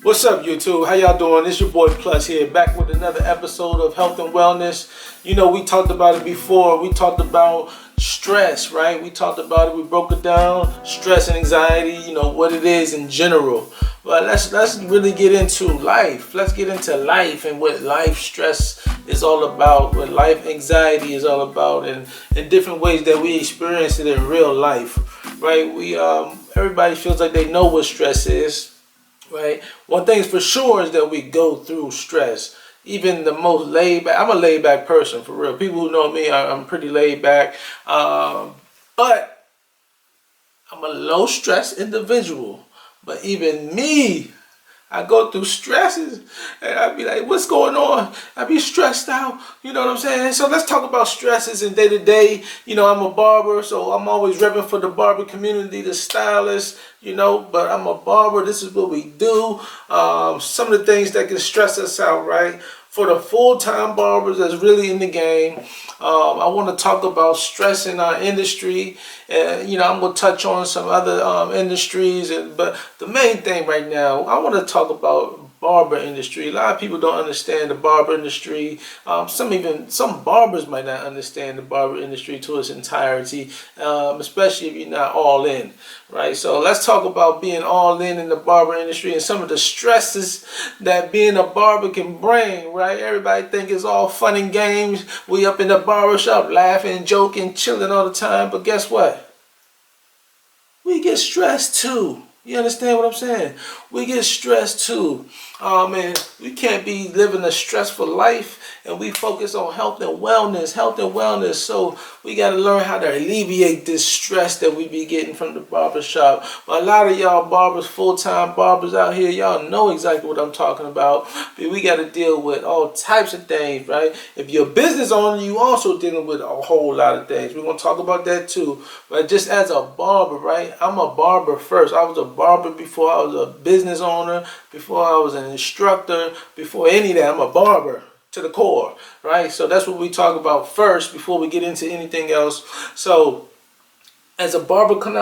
What's up, YouTube? How y'all doing? It's your boy Plus here, back with another episode of Health and Wellness. You know, we talked about it before. We talked about stress, right? We talked about it. We broke it down. Stress and anxiety. You know what it is in general. But let's really get into life. Let's get into life and what life stress is all about. What life anxiety is all about, and in different ways that we experience it in real life, right? We everybody feels like they know what stress is. Right. One thing's for sure is that we go through stress. Even the most laid back. I'm a laid back person for real. People who know me, I'm pretty laid back. But I'm a low stress individual. But even me, I go through stresses and I be like, what's going on? I be stressed out. You know what I'm saying? So let's talk about stresses and day to day. You know, I'm a barber, so I'm always repping for the barber community, the stylist, you know, but I'm a barber. This is what we do. Some of the things that can stress us out, right? For the full-time barbers that's really in the game, I want to talk about stress in our industry. You know, I'm going to touch on some other industries, but the main thing right now, I want to talk about barber industry. A lot of people don't understand the barber industry. Some barbers might not understand the barber industry to its entirety, especially if you're not all in, right? So let's talk about being all in the barber industry and some of the stresses that being a barber can bring, right? Everybody think it's all fun and games. We up in the barber shop laughing, joking, chilling all the time, but guess what? We get stressed too. You understand what I'm saying? We get stressed too. And we can't be living a stressful life, and we focus on health and wellness, So we got to learn how to alleviate this stress that we be getting from the barber shop. But a lot of y'all barbers, full-time barbers out here, y'all know exactly what I'm talking about. But we got to deal with all types of things, right? If you're a business owner, you also dealing with a whole lot of things. We're going to talk about that too. But just as a barber, right? I'm a barber first. I was a barber before I was a business owner, before I was an instructor, before any of that. I'm a barber to the core, right? So that's what we talk about first before we get into anything else. So as a barber coming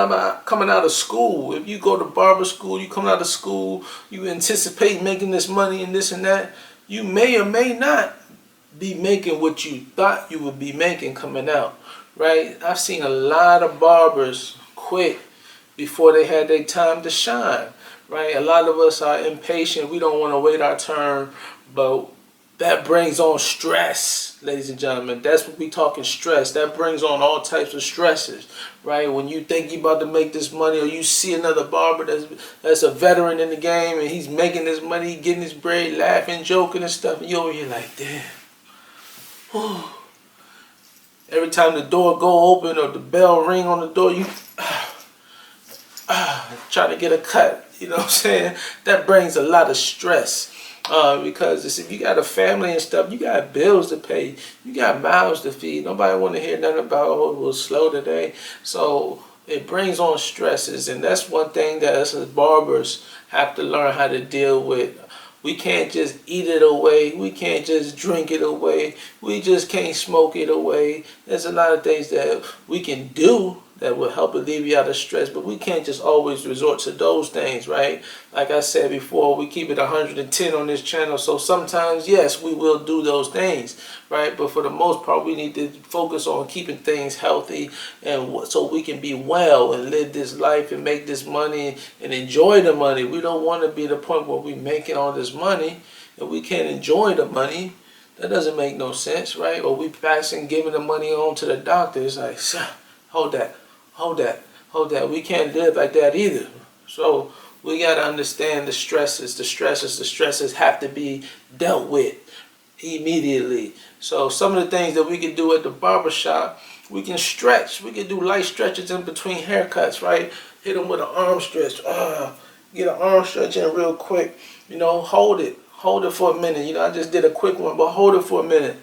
out of school, if you go to barber school, you come out of school, you anticipate making this money and this and that, you may or may not be making what you thought you would be making coming out, right? I've seen a lot of barbers quit before they had their time to shine, right? A lot of us are impatient. We don't want to wait our turn, but that brings on stress, ladies and gentlemen. That's what we talking stress. That brings on all types of stresses, right? When you think you about to make this money, or you see another barber that's a veteran in the game and he's making this money, getting his bread, laughing, joking and stuff, and you over here like, damn. Whew. Every time the door go open or the bell ring on the door, you try to get a cut. You know what I'm saying? That brings a lot of stress. Because if you got a family and stuff, you got bills to pay, you got mouths to feed. Nobody want to hear nothing about, oh, it was slow today. So it brings on stresses, and that's one thing that us as barbers have to learn how to deal with. We can't just eat it away. We can't just drink it away. We just can't smoke it away. There's a lot of things that we can do that will help alleviate the stress, but we can't just always resort to those things, right? Like I said before, we keep it 110 on this channel, so sometimes, yes, we will do those things, right? But for the most part, we need to focus on keeping things healthy, and so we can be well and live this life and make this money and enjoy the money. We don't want to be at the point where we're making all this money and we can't enjoy the money. That doesn't make no sense, right? Or we passing giving the money on to the doctor. It's like, hold that. We can't live like that either. So we got to understand the stresses. The stresses have to be dealt with immediately. So some of the things that we can do at the barbershop, we can stretch. We can do light stretches in between haircuts, right? Hit them with an arm stretch. Get an arm stretch in real quick. You know, hold it for a minute. You know, I just did a quick one, but hold it for a minute.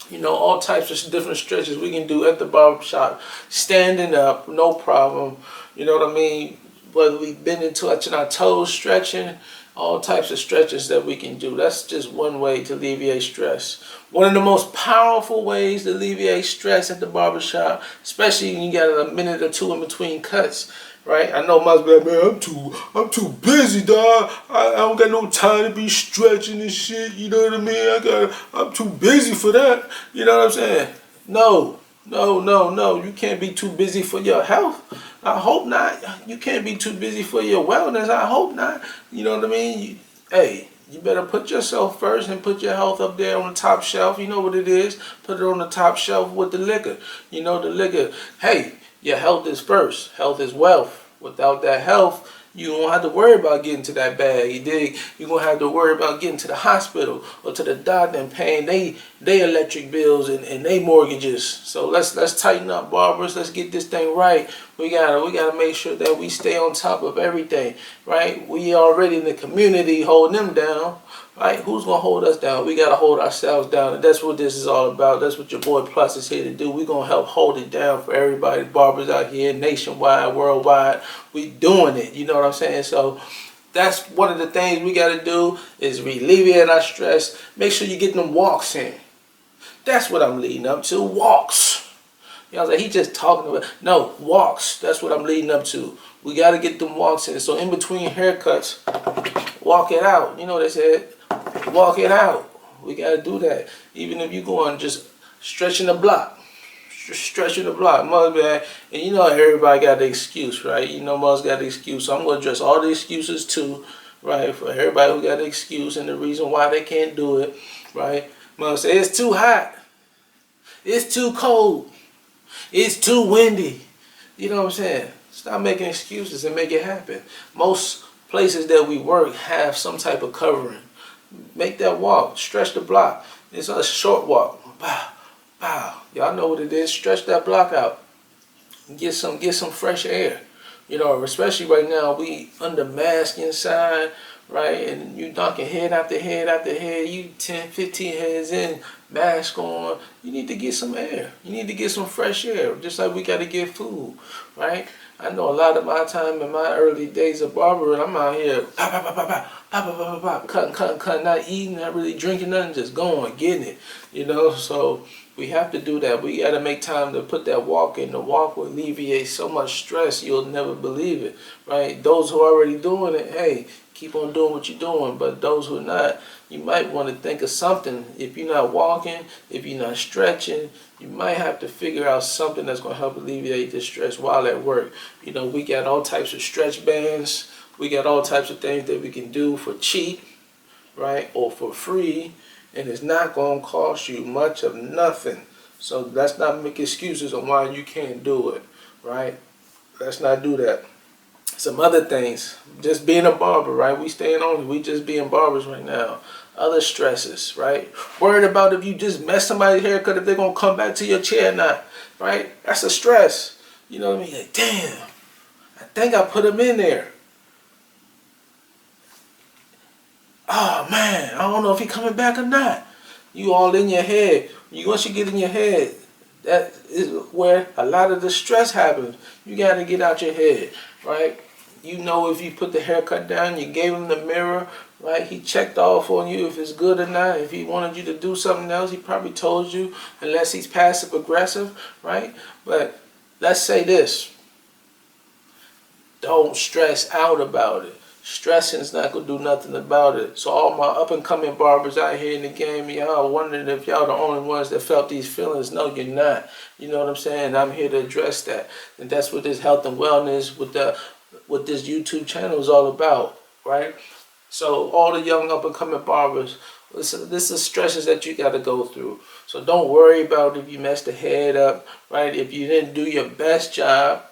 You know, all types of different stretches we can do at the barber shop. Standing up, no problem. You know what I mean? Whether we've been into touching our toes, stretching, all types of stretches that we can do. That's just one way to alleviate stress. One of the most powerful ways to alleviate stress at the barbershop, especially when you got a minute or two in between cuts, right? I know most be like, man, I'm too busy, dog. I don't got no time to be stretching and shit. You know what I mean? I'm too busy for that. You know what I'm saying? No. You can't be too busy for your health. I hope not. You can't be too busy for your wellness. I hope not. You know what I mean? You better put yourself first and put your health up there on the top shelf. You know what it is. Put it on the top shelf with the liquor. You know, the liquor. Hey, your health is first. Health is wealth. Without that health, you don't have to worry about getting to that bag. You dig? You're going to have to worry about getting to the hospital or to the doctor and paying they electric bills and they mortgages. So let's tighten up, barbers. Let's get this thing right. We gotta make sure that we stay on top of everything, right? We already in the community holding them down, right? Who's going to hold us down? We got to hold ourselves down. And that's what this is all about. That's what your boy Plus is here to do. We're going to help hold it down for everybody, barbers out here, nationwide, worldwide. We doing it. You know what I'm saying? So that's one of the things we got to do is alleviate our stress. Make sure you get them walks in. That's what I'm leading up to. Walks. You know, he just talking about, no, walks. That's what I'm leading up to. We got to get them walks in. So in between haircuts, walk it out. You know what they said? Walk it out. We got to do that. Even if you going just stretching the block. Stretching the block. And you know everybody got the excuse, right? You know most got the excuse. So I'm going to address all the excuses too, right? For everybody who got the excuse and the reason why they can't do it, right? Mother say it's too hot. It's too cold. It's too windy. You know what I'm saying? Stop making excuses and make it happen. Most places that we work have some type of covering. Make that walk. Stretch the block. It's a short walk. Bow, bow. Y'all know what it is. Stretch that block out. Get some fresh air. You know, especially right now, we under mask inside, right? And you knocking head after head after head. You 10, 15 heads in, mask on. You need to get some air. You need to get some fresh air. Just like we got to get food, right? I know a lot of my time in my early days of barbering, I'm out here cutting, not eating, not really drinking nothing, just going, getting it, you know. So we have to do that. We got to make time to put that walk in. The walk will alleviate so much stress, you'll never believe it, right? Those who are already doing it, hey, keep on doing what you're doing. But those who are not, you might want to think of something. If you're not walking, if you're not stretching, you might have to figure out something that's going to help alleviate the stress while at work. You know, we got all types of stretch bands. We got all types of things that we can do for cheap, right, or for free, and it's not going to cost you much of nothing. So let's not make excuses on why you can't do it, right? Let's not do that. Some other things, just being a barber, right? We just being barbers right now. Other stresses, right? Worried about if you just mess somebody's haircut, if they're going to come back to your chair or not, right? That's a stress. You know what I mean? Like, damn, I think I put him in there. Oh, man, I don't know if he's coming back or not. You all in your head. Once you get in your head, that is where a lot of the stress happens. You got to get out your head, right? You know, if you put the haircut down, you gave him the mirror, right? He checked off on you if it's good or not. If he wanted you to do something else, he probably told you, unless he's passive aggressive, right? But let's say this. Don't stress out about it. Stressing's not going to do nothing about it. So all my up-and-coming barbers out here in the game, y'all wondering if y'all the only ones that felt these feelings. No, you're not. You know what I'm saying? I'm here to address that. And that's what this health and wellness with this YouTube channel is all about, right? So all the young up-and-coming barbers, this is stresses that you got to go through. So don't worry about if you messed the head up, right? If you didn't do your best job,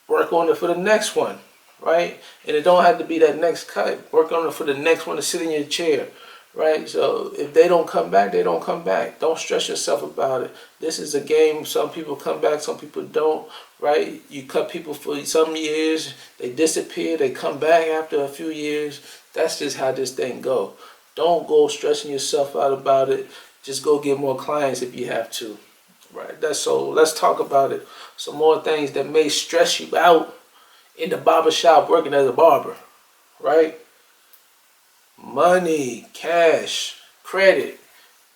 work on it for the next one. Right? And it don't have to be that next cut. Work on it for the next one to sit in your chair. Right? So if they don't come back, they don't come back. Don't stress yourself about it. This is a game. Some people come back, some people don't. Right? You cut people for some years, they disappear, they come back after a few years. That's just how this thing go. Don't go stressing yourself out about it. Just go get more clients if you have to. Right? That's so. Let's talk about it. Some more things that may stress you out in the barber shop working as a barber, right? money, cash, credit.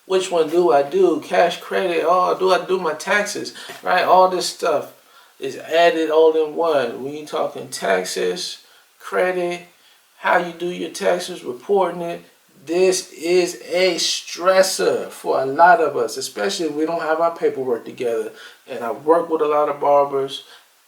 Which one do I do? Cash, credit, oh, do I do my taxes? Right? All this stuff is added all in one. When you're talking taxes, credit, how you do your taxes, reporting it, this is a stressor for a lot of us, especially if we don't have our paperwork together. And I work with a lot of barbers.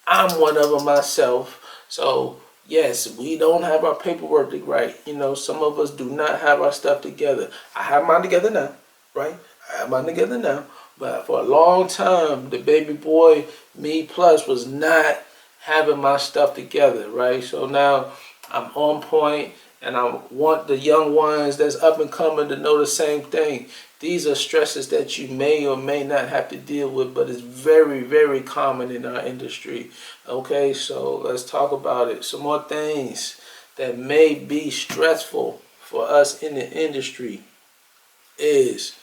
I'm one of them myself. So yes, we don't have our paperwork right. You know, some of us do not have our stuff together. I have mine together now, right? I have mine together now. But for a long time, the baby boy, me plus, was not having my stuff together, right? So now I'm on point, and I want the young ones that's up and coming to know the same thing. These are stresses that you may or may not have to deal with, but it's very, very common in our industry. Okay, so let's talk about it. Some more things that may be stressful for us in the industry is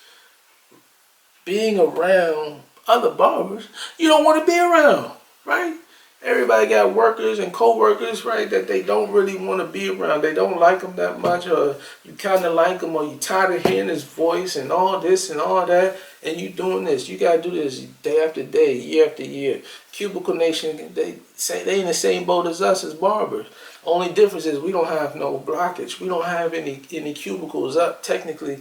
being around other barbers you don't want to be around, right? Everybody got workers and co-workers, right, that they don't really want to be around. They don't like them that much, or you kind of like them, or you tired of hearing his voice and all this and all that, and you doing this. You got to do this day after day, year after year. Cubicle Nation, they say they in the same boat as us as barbers. Only difference is we don't have no blockage. We don't have any cubicles up technically,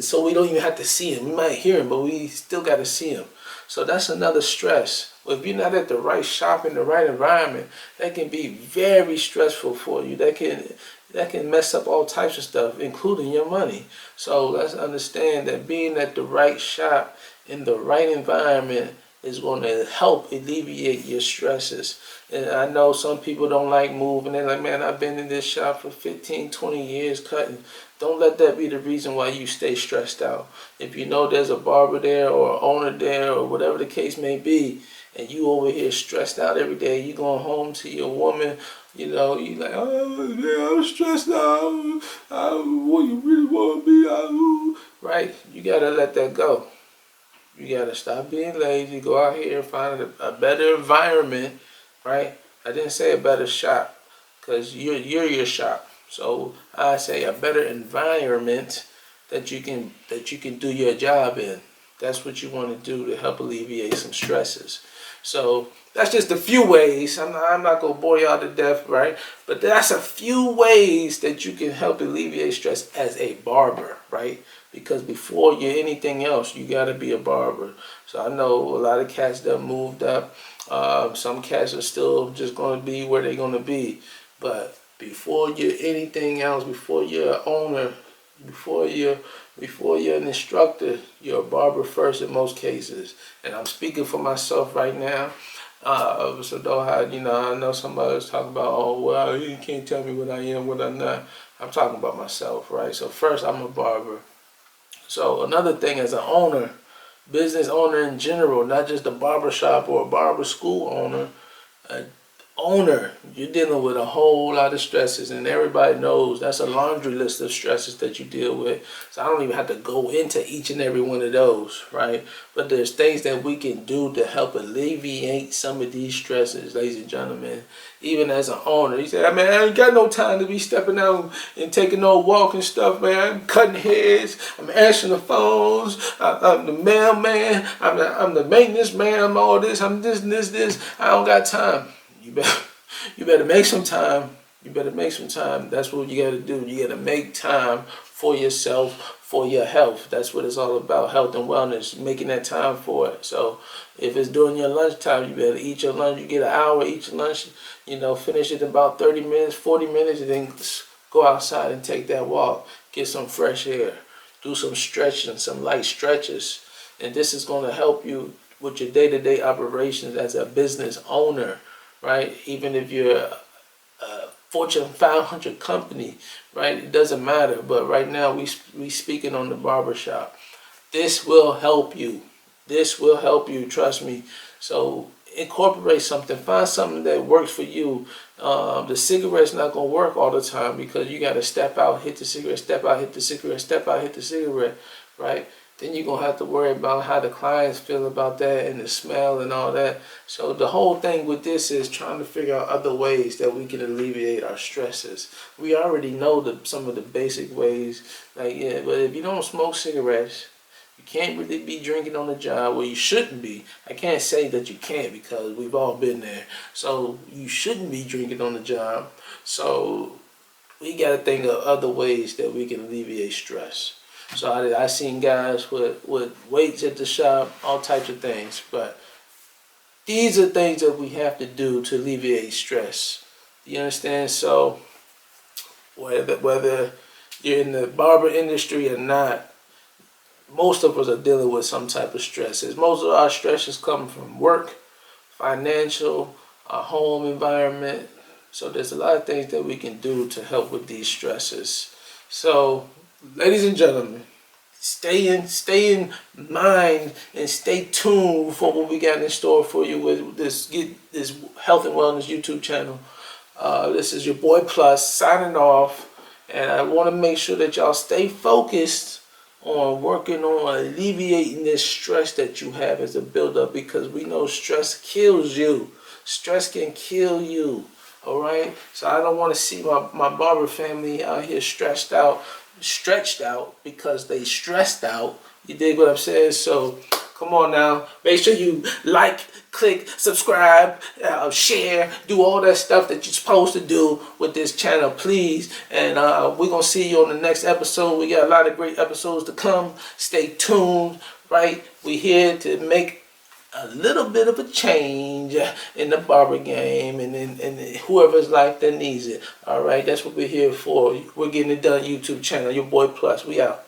so we don't even have to see him. We might hear him, but we still got to see him. So that's another stress. Well, if you're not at the right shop in the right environment, that can be very stressful for you. That can mess up all types of stuff, including your money. So let's understand that being at the right shop in the right environment is going to help alleviate your stresses. And I know some people don't like moving. They're like, man, I've been in this shop for 15, 20 years cutting. Don't let that be the reason why you stay stressed out. If you know there's a barber there or owner there or whatever the case may be, and you over here stressed out every day, you going home to your woman, you know, you like, oh, man, I'm stressed out. What you really want me? Right? You got to let that go. You got to stop being lazy. Go out here and find a better environment, right? I didn't say a better shop, because you're your shop. So I say a better environment that you can do your job in. That's what you want to do to help alleviate some stresses. So that's just a few ways. I'm not going to bore y'all to death, right? But that's a few ways that you can help alleviate stress as a barber, right? Because before you're anything else, you got to be a barber. So I know a lot of cats that moved up. Some cats are still just going to be where they're going to be. But before you're anything else, before you're an owner, before you're an instructor, you're a barber first in most cases. And I'm speaking for myself right now. So don't have, I know somebody's talking about, oh, well, you can't tell me what I am, what I'm not. I'm talking about myself, right? So first, I'm a barber. So another thing, as an owner, business owner in general, not just a barber shop or a barber school owner, you're dealing with a whole lot of stresses, and everybody knows that's a laundry list of stresses that you deal with. So I don't even have to go into each and every one of those, right? But there's things that we can do to help alleviate some of these stresses, ladies and gentlemen. Even as an owner, you say, man, I ain't got no time to be stepping out and taking no walk and stuff, man. I'm cutting heads, I'm answering the phones, I'm the mailman, I'm the maintenance man, I'm all this, I'm this. I don't got time. You better make some time. You better make some time. That's what you got to do. You got to make time for yourself, for your health. That's what it's all about, health and wellness, making that time for it. So if it's during your lunchtime, you better eat your lunch. You get an hour, eat your lunch, finish it in about 30 minutes, 40 minutes, and then go outside and take that walk. Get some fresh air. Do some stretching, some light stretches. And this is going to help you with your day-to-day operations as a business owner. Right? Even if you're a Fortune 500 company, right? It doesn't matter. But right now we speaking on the barbershop. This will help you. This will help you. Trust me. So incorporate something. Find something that works for you. The cigarette's not going to work all the time, because you got to step out, hit the cigarette, step out, hit the cigarette, step out, hit the cigarette, right? then you're going to have to worry about how the clients feel about that and the smell and all that. So the whole thing with this is trying to figure out other ways that we can alleviate our stresses. We already know some of the basic ways, like, yeah, but if you don't smoke cigarettes, you can't really be drinking on the job. Well, you shouldn't be. I can't say that you can't because we've all been there. So you shouldn't be drinking on the job. So we got to think of other ways that we can alleviate stress. So I seen guys with weights at the shop, all types of things. But these are things that we have to do to alleviate stress. You understand? So whether you're in the barber industry or not, most of us are dealing with some type of stresses. Most of our stresses come from work, financial, our home environment. So there's a lot of things that we can do to help with these stresses. So, ladies and gentlemen, stay in mind and stay tuned for what we got in store for you with this health and wellness YouTube channel. This is your boy Plus signing off, and I want to make sure that y'all stay focused on working on alleviating this stress that you have as a buildup, because we know stress kills you. Stress can kill you. All right, so I don't want to see my barber family out here stretched out because they stressed out. You dig what I'm saying? So come on now, make sure you like, click, subscribe, share, do all that stuff that you're supposed to do with this channel, please. And we're gonna see you on the next episode. We got a lot of great episodes to come. Stay tuned, right? We're here to make a little bit of a change in the barber game and in whoever's life that needs it. All right, that's what we're here for. We're getting it done. YouTube channel, your boy Plus. We out.